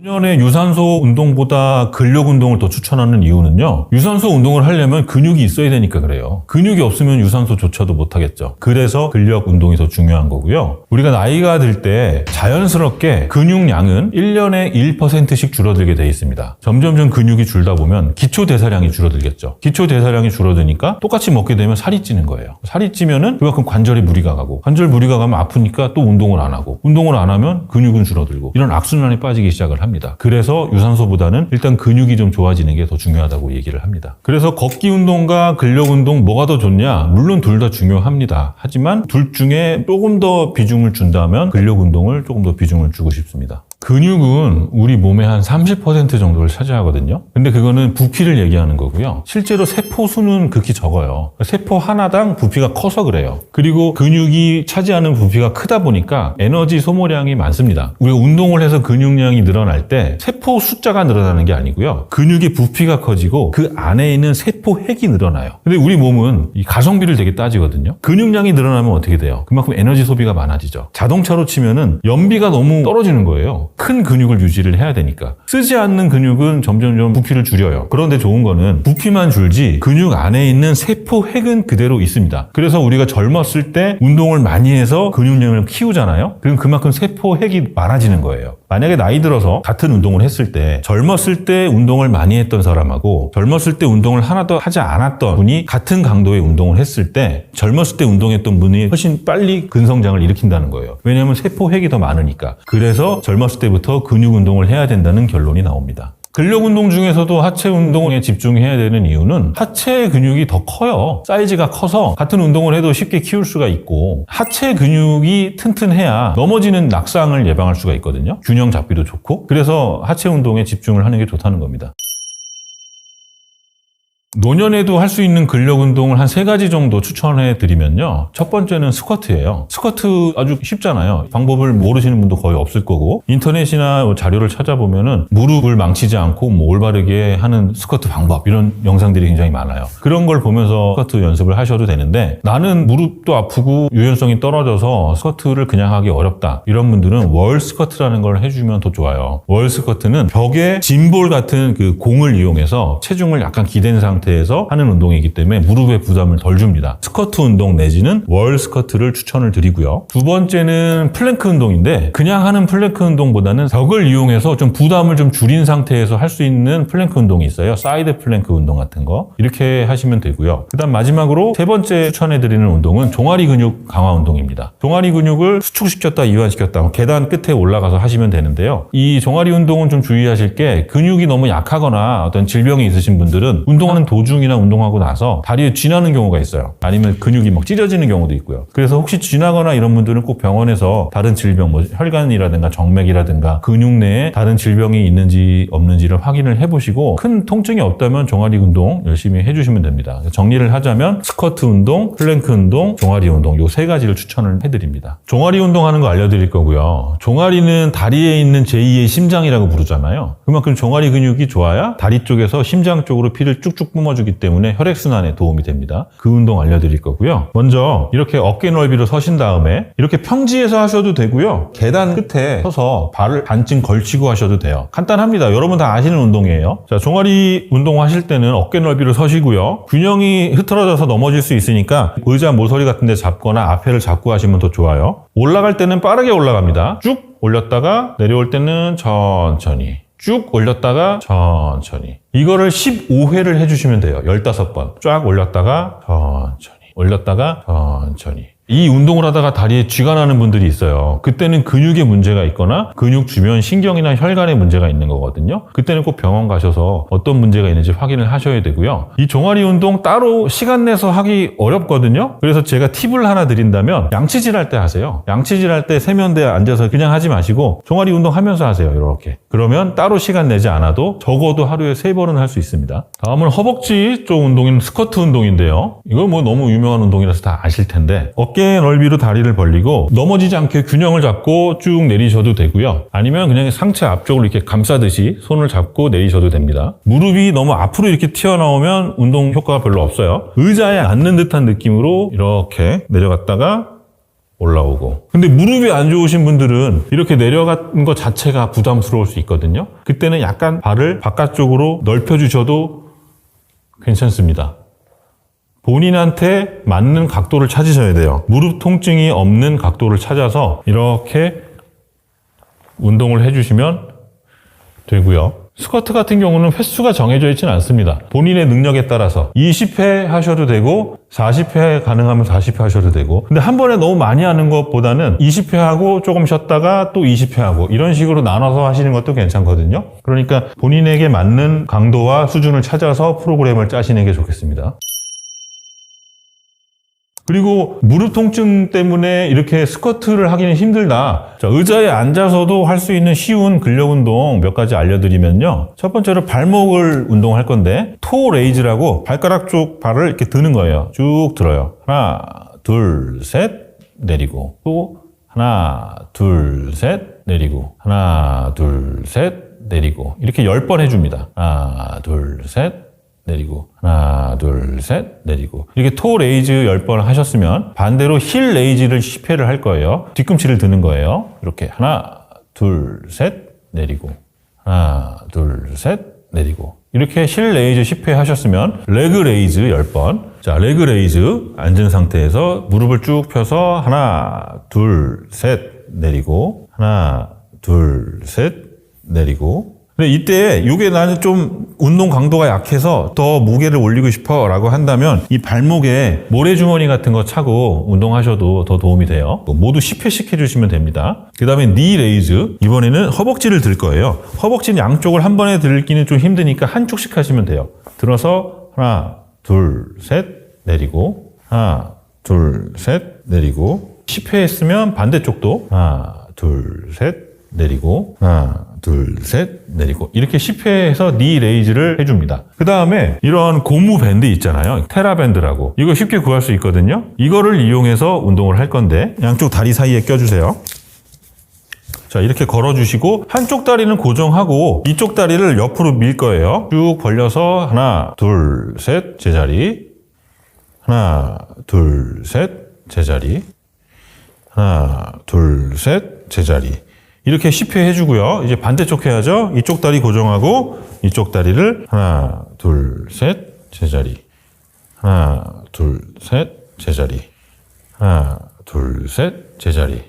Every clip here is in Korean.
본연의 유산소 운동보다 근력 운동을 더 추천하는 이유는요. 유산소 운동을 하려면 근육이 있어야 되니까 그래요. 근육이 없으면 유산소조차도 못하겠죠. 그래서 근력 운동이 더 중요한 거고요. 우리가 나이가 들 때 자연스럽게 근육량은 1년에 1%씩 줄어들게 돼 있습니다. 점점점 근육이 줄다 보면 기초 대사량이 줄어들겠죠. 기초 대사량이 줄어드니까 똑같이 먹게 되면 살이 찌는 거예요. 살이 찌면은 그만큼 관절에 무리가 가고, 관절 무리가 가면 아프니까 또 운동을 안 하고, 운동을 안 하면 근육은 줄어들고, 이런 악순환이 빠지기 시작을 합니다. 그래서 유산소보다는 일단 근육이 좀 좋아지는 게 더 중요하다고 얘기를 합니다. 그래서 걷기 운동과 근력 운동 뭐가 더 좋냐? 물론 둘 다 중요합니다. 하지만 둘 중에 조금 더 비중을 준다면 근력 운동을 조금 더 비중을 주고 싶습니다. 근육은 우리 몸의 한 30% 정도를 차지하거든요. 근데 그거는 부피를 얘기하는 거고요. 실제로 세포 수는 극히 적어요. 세포 하나당 부피가 커서 그래요. 그리고 근육이 차지하는 부피가 크다 보니까 에너지 소모량이 많습니다. 우리가 운동을 해서 근육량이 늘어날 때 세포 숫자가 늘어나는 게 아니고요. 근육의 부피가 커지고 그 안에 있는 세포 핵이 늘어나요. 근데 우리 몸은 이 가성비를 되게 따지거든요. 근육량이 늘어나면 어떻게 돼요? 그만큼 에너지 소비가 많아지죠. 자동차로 치면은 연비가 너무 떨어지는 거예요. 큰 근육을 유지를 해야 되니까. 쓰지 않는 근육은 점점점 부피를 줄여요. 그런데 좋은 거는 부피만 줄지 근육 안에 있는 세포 핵은 그대로 있습니다. 그래서 우리가 젊었을 때 운동을 많이 해서 근육량을 키우잖아요. 그럼 그만큼 세포 핵이 많아지는 거예요. 만약에 나이 들어서 같은 운동을 했을 때 젊었을 때 운동을 많이 했던 사람하고 젊었을 때 운동을 하나도 하지 않았던 분이 같은 강도의 운동을 했을 때 젊었을 때 운동했던 분이 훨씬 빨리 근성장을 일으킨다는 거예요. 왜냐하면 세포 핵이 더 많으니까. 그래서 젊었을 때부터 근육 운동을 해야 된다는 결론이 나옵니다. 근력 운동 중에서도 하체 운동에 집중해야 되는 이유는 하체 근육이 더 커요. 사이즈가 커서 같은 운동을 해도 쉽게 키울 수가 있고, 하체 근육이 튼튼해야 넘어지는 낙상을 예방할 수가 있거든요. 균형 잡기도 좋고. 그래서 하체 운동에 집중을 하는 게 좋다는 겁니다. 노년에도 할 수 있는 근력 운동을 한 3가지 정도 추천해 드리면요. 첫 번째는 스쿼트예요. 스쿼트 아주 쉽잖아요. 방법을 모르시는 분도 거의 없을 거고, 인터넷이나 자료를 찾아보면은 무릎을 망치지 않고 올바르게 하는 스쿼트 방법, 이런 영상들이 굉장히 많아요. 그런 걸 보면서 스쿼트 연습을 하셔도 되는데, 나는 무릎도 아프고 유연성이 떨어져서 스쿼트를 그냥 하기 어렵다, 이런 분들은 월 스쿼트라는 걸 해주면 더 좋아요. 월 스쿼트는 벽에 짐볼 같은 그 공을 이용해서 체중을 약간 기댄 상태에서 하는 운동이기 때문에 무릎에 부담을 덜 줍니다. 스쿼트 운동 내지는 월 스쿼트를 추천을 드리고요. 두 번째는 플랭크 운동인데, 그냥 하는 플랭크 운동보다는 벽을 이용해서 좀 부담을 좀 줄인 상태에서 할 수 있는 플랭크 운동이 있어요. 사이드 플랭크 운동 같은 거. 이렇게 하시면 되고요. 그다음 마지막으로 세 번째 추천해 드리는 운동은 종아리 근육 강화 운동입니다. 종아리 근육을 수축시켰다 이완시켰다 계단 끝에 올라가서 하시면 되는데요. 이 종아리 운동은 좀 주의하실 게, 근육이 너무 약하거나 어떤 질병이 있으신 분들은 운동하는 도중이나 운동하고 나서 다리에 쥐나는 경우가 있어요. 아니면 근육이 막 찢어지는 경우도 있고요. 그래서 혹시 쥐나거나 이런 분들은 꼭 병원에서 다른 질병, 뭐 혈관이라든가 정맥이라든가 근육 내에 다른 질병이 있는지 없는지를 확인을 해보시고, 큰 통증이 없다면 종아리 운동 열심히 해주시면 됩니다. 정리를 하자면 스쿼트 운동, 플랭크 운동, 종아리 운동, 요 3가지를 추천을 해드립니다. 종아리 운동하는 거 알려드릴 거고요. 종아리는 다리에 있는 제2의 심장이라고 부르잖아요. 그만큼 종아리 근육이 좋아야 다리 쪽에서 심장 쪽으로 피를 쭉쭉 뿜어주기 때문에 혈액순환에 도움이 됩니다. 그 운동 알려드릴 거고요. 먼저 이렇게 어깨 넓이로 서신 다음에 이렇게 평지에서 하셔도 되고요. 계단 끝에 서서 발을 반쯤 걸치고 하셔도 돼요. 간단합니다. 여러분 다 아시는 운동이에요. 자, 종아리 운동하실 때는 어깨 넓이로 서시고요. 균형이 흐트러져서 넘어질 수 있으니까 의자 모서리 같은 데 잡거나 앞에를 잡고 하시면 더 좋아요. 올라갈 때는 빠르게 올라갑니다. 쭉 올렸다가 내려올 때는 천천히, 쭉 올렸다가 천천히. 이거를 15회를 해주시면 돼요. 15번. 쫙 올렸다가 천천히, 올렸다가 천천히. 이 운동을 하다가 다리에 쥐가 나는 분들이 있어요. 그때는 근육에 문제가 있거나 근육 주변 신경이나 혈관에 문제가 있는 거거든요. 그때는 꼭 병원 가셔서 어떤 문제가 있는지 확인을 하셔야 되고요. 이 종아리 운동 따로 시간 내서 하기 어렵거든요. 그래서 제가 팁을 하나 드린다면, 양치질 할 때 하세요. 양치질 할 때 세면대에 앉아서 그냥 하지 마시고 종아리 운동 하면서 하세요. 이렇게. 그러면 따로 시간 내지 않아도 적어도 하루에 3번은 할 수 있습니다. 다음은 허벅지 쪽 운동인 스쿼트 운동인데요. 이거 뭐 너무 유명한 운동이라서 다 아실 텐데, 어깨 넓이로 다리를 벌리고 넘어지지 않게 균형을 잡고 쭉 내리셔도 되고요. 아니면 그냥 상체 앞쪽을 이렇게 감싸듯이 손을 잡고 내리셔도 됩니다. 무릎이 너무 앞으로 이렇게 튀어나오면 운동 효과가 별로 없어요. 의자에 앉는 듯한 느낌으로 이렇게 내려갔다가 올라오고. 근데 무릎이 안 좋으신 분들은 이렇게 내려가는 것 자체가 부담스러울 수 있거든요. 그때는 약간 발을 바깥쪽으로 넓혀주셔도 괜찮습니다. 본인한테 맞는 각도를 찾으셔야 돼요. 무릎 통증이 없는 각도를 찾아서 이렇게 운동을 해주시면 되고요. 스쿼트 같은 경우는 횟수가 정해져 있지는 않습니다. 본인의 능력에 따라서 20회 하셔도 되고 40회 가능하면 40회 하셔도 되고, 근데 한 번에 너무 많이 하는 것보다는 20회 하고 조금 쉬었다가 또 20회 하고 이런 식으로 나눠서 하시는 것도 괜찮거든요. 그러니까 본인에게 맞는 강도와 수준을 찾아서 프로그램을 짜시는 게 좋겠습니다. 그리고 무릎 통증 때문에 이렇게 스쿼트를 하기는 힘들다. 자, 의자에 앉아서도 할 수 있는 쉬운 근력 운동 몇 가지 알려드리면요. 첫 번째로 발목을 운동할 건데 토 레이즈라고 발가락 쪽 발을 이렇게 드는 거예요. 쭉 들어요. 하나, 둘, 셋, 내리고 또 하나, 둘, 셋, 내리고 하나, 둘, 셋, 내리고 이렇게 10번 해줍니다. 하나, 둘, 셋, 내리고 하나, 둘, 셋, 내리고 이렇게 토 레이즈 10번 하셨으면 반대로 힐 레이즈를 10회를 할 거예요. 뒤꿈치를 드는 거예요. 이렇게 하나, 둘, 셋, 내리고 하나, 둘, 셋, 내리고 이렇게 힐 레이즈 10회 하셨으면 레그 레이즈 10번. 자, 레그 레이즈 앉은 상태에서 무릎을 쭉 펴서 하나, 둘, 셋, 내리고 하나, 둘, 셋, 내리고. 근데 이때 이게 나는 좀 운동 강도가 약해서 더 무게를 올리고 싶어 라고 한다면 이 발목에 모래주머니 같은 거 차고 운동하셔도 더 도움이 돼요. 모두 10회씩 해주시면 됩니다. 그 다음에 니 레이즈. 이번에는 허벅지를 들 거예요. 허벅지는 양쪽을 한 번에 들기는 좀 힘드니까 한쪽씩 하시면 돼요. 들어서 하나, 둘, 셋, 내리고 하나, 둘, 셋, 내리고 10회 했으면 반대쪽도 하나, 둘, 셋, 내리고 하나, 둘, 셋, 내리고 이렇게 10회에서 니 레이즈를 해줍니다. 그 다음에 이런 고무 밴드 있잖아요. 테라밴드라고. 이거 쉽게 구할 수 있거든요. 이거를 이용해서 운동을 할 건데 양쪽 다리 사이에 껴주세요. 자, 이렇게 걸어주시고 한쪽 다리는 고정하고 이쪽 다리를 옆으로 밀 거예요. 쭉 벌려서 하나, 둘, 셋, 제자리 하나, 둘, 셋, 제자리 하나, 둘, 셋, 제자리 이렇게 10회 해주고요. 이제 반대쪽 해야죠. 이쪽 다리 고정하고 이쪽 다리를 하나, 둘, 셋, 제자리 하나, 둘, 셋, 제자리 하나, 둘, 셋, 제자리.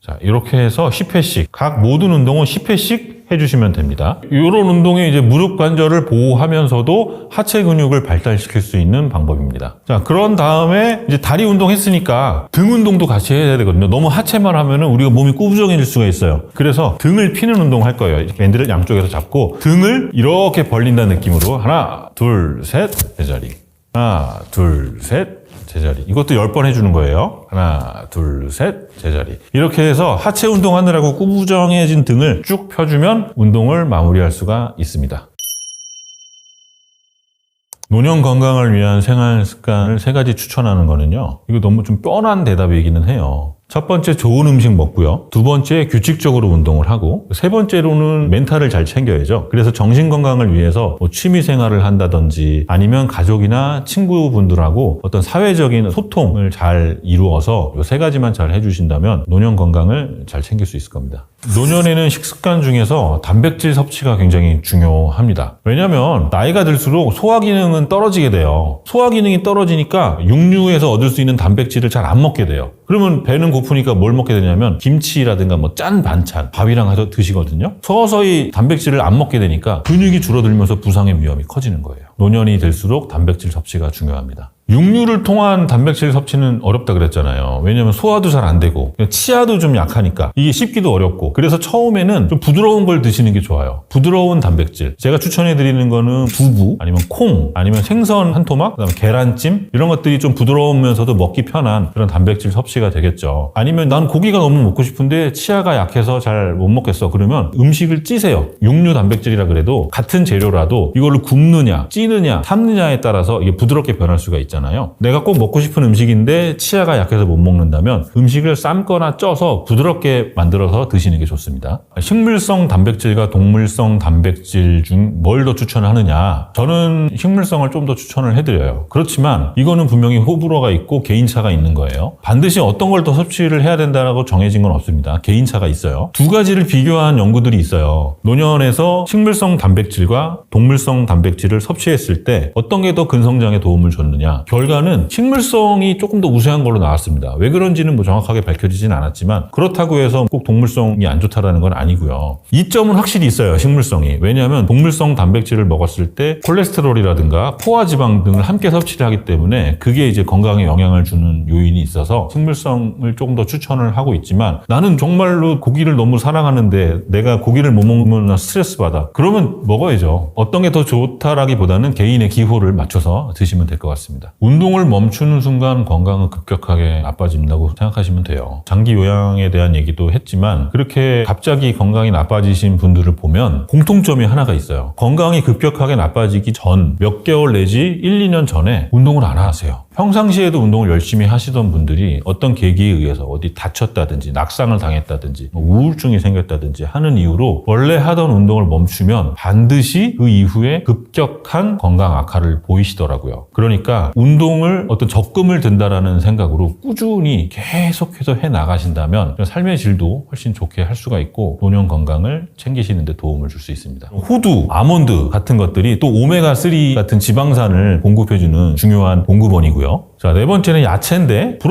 자, 이렇게 해서 10회씩 각 모든 운동은 10회씩 해주시면 됩니다. 이런 운동이 이제 무릎 관절을 보호하면서도 하체 근육을 발달시킬 수 있는 방법입니다. 자, 그런 다음에 이제 다리 운동 했으니까 등 운동도 같이 해야 되거든요. 너무 하체만 하면은 우리가 몸이 꾸부정해질 수가 있어요. 그래서 등을 피는 운동 할 거예요. 밴드를 양쪽에서 잡고 등을 이렇게 벌린다는 느낌으로 하나, 둘, 셋, 제자리 하나, 둘, 셋, 제자리. 이것도 10번 해주는 거예요. 하나, 둘, 셋, 제자리. 이렇게 해서 하체 운동하느라고 꾸부정해진 등을 쭉 펴주면 운동을 마무리할 수가 있습니다. 노년 건강을 위한 생활 습관을 3가지 추천하는 거는요. 이거 너무 좀 뻔한 대답이기는 해요. 첫 번째, 좋은 음식 먹고요. 두 번째, 규칙적으로 운동을 하고, 세 번째로는 멘탈을 잘 챙겨야죠. 그래서 정신 건강을 위해서 뭐 취미 생활을 한다든지 아니면 가족이나 친구분들하고 어떤 사회적인 소통을 잘 이루어서 이 3가지만 잘 해주신다면 노년 건강을 잘 챙길 수 있을 겁니다. 노년에는 식습관 중에서 단백질 섭취가 굉장히 중요합니다. 왜냐하면 나이가 들수록 소화 기능은 떨어지게 돼요. 소화 기능이 떨어지니까 육류에서 얻을 수 있는 단백질을 잘 안 먹게 돼요. 그러면 배는 고프니까 뭘 먹게 되냐면 김치라든가 뭐 짠 반찬, 밥이랑 드시거든요. 서서히 단백질을 안 먹게 되니까 근육이 줄어들면서 부상의 위험이 커지는 거예요. 노년이 될수록 단백질 섭취가 중요합니다. 육류를 통한 단백질 섭취는 어렵다 그랬잖아요. 왜냐면 소화도 잘 안 되고 치아도 좀 약하니까 이게 씹기도 어렵고, 그래서 처음에는 좀 부드러운 걸 드시는 게 좋아요. 부드러운 단백질. 제가 추천해드리는 거는 두부 아니면 콩 아니면 생선 한 토막, 그다음에 계란찜, 이런 것들이 좀 부드러우면서도 먹기 편한 그런 단백질 섭취가 되겠죠. 아니면 난 고기가 너무 먹고 싶은데 치아가 약해서 잘 못 먹겠어. 그러면 음식을 찌세요. 육류 단백질이라 그래도 같은 재료라도 이거를 굽느냐 찌느냐 삶느냐에 따라서 이게 부드럽게 변할 수가 있잖아요. 있잖아요. 내가 꼭 먹고 싶은 음식인데 치아가 약해서 못 먹는다면 음식을 삶거나 쪄서 부드럽게 만들어서 드시는 게 좋습니다. 식물성 단백질과 동물성 단백질 중 뭘 더 추천하느냐? 저는 식물성을 좀 더 추천을 해드려요. 그렇지만 이거는 분명히 호불호가 있고 개인차가 있는 거예요. 반드시 어떤 걸 더 섭취를 해야 된다고 정해진 건 없습니다. 개인차가 있어요. 두 가지를 비교한 연구들이 있어요. 노년에서 식물성 단백질과 동물성 단백질을 섭취했을 때 어떤 게 더 근성장에 도움을 줬느냐? 결과는 식물성이 조금 더 우세한 걸로 나왔습니다. 왜 그런지는 뭐 정확하게 밝혀지진 않았지만 그렇다고 해서 꼭 동물성이 안 좋다라는 건 아니고요. 이점은 확실히 있어요. 식물성이. 왜냐하면 동물성 단백질을 먹었을 때 콜레스테롤이라든가 포화지방 등을 함께 섭취를 하기 때문에 그게 이제 건강에 영향을 주는 요인이 있어서 식물성을 조금 더 추천을 하고 있지만 나는 정말로 고기를 너무 사랑하는데 내가 고기를 못 먹으면 스트레스 받아. 그러면 먹어야죠. 어떤 게 더 좋다라기보다는 개인의 기호를 맞춰서 드시면 될 것 같습니다. 운동을 멈추는 순간 건강은 급격하게 나빠진다고 생각하시면 돼요. 장기 요양에 대한 얘기도 했지만 그렇게 갑자기 건강이 나빠지신 분들을 보면 공통점이 하나가 있어요. 건강이 급격하게 나빠지기 전 몇 개월 내지 1, 2년 전에 운동을 안 하세요. 평상시에도 운동을 열심히 하시던 분들이 어떤 계기에 의해서 어디 다쳤다든지 낙상을 당했다든지 우울증이 생겼다든지 하는 이유로 원래 하던 운동을 멈추면 반드시 그 이후에 급격한 건강 악화를 보이시더라고요. 그러니까 운동을 어떤 적금을 든다라는 생각으로 꾸준히 계속해서 해 나가신다면 삶의 질도 훨씬 좋게 할 수가 있고 노년 건강을 챙기시는 데 도움을 줄 수 있습니다. 호두, 아몬드 같은 것들이 또 오메가3 같은 지방산을 공급해주는 중요한 공급원이고요. 자, 네 번째는 야채인데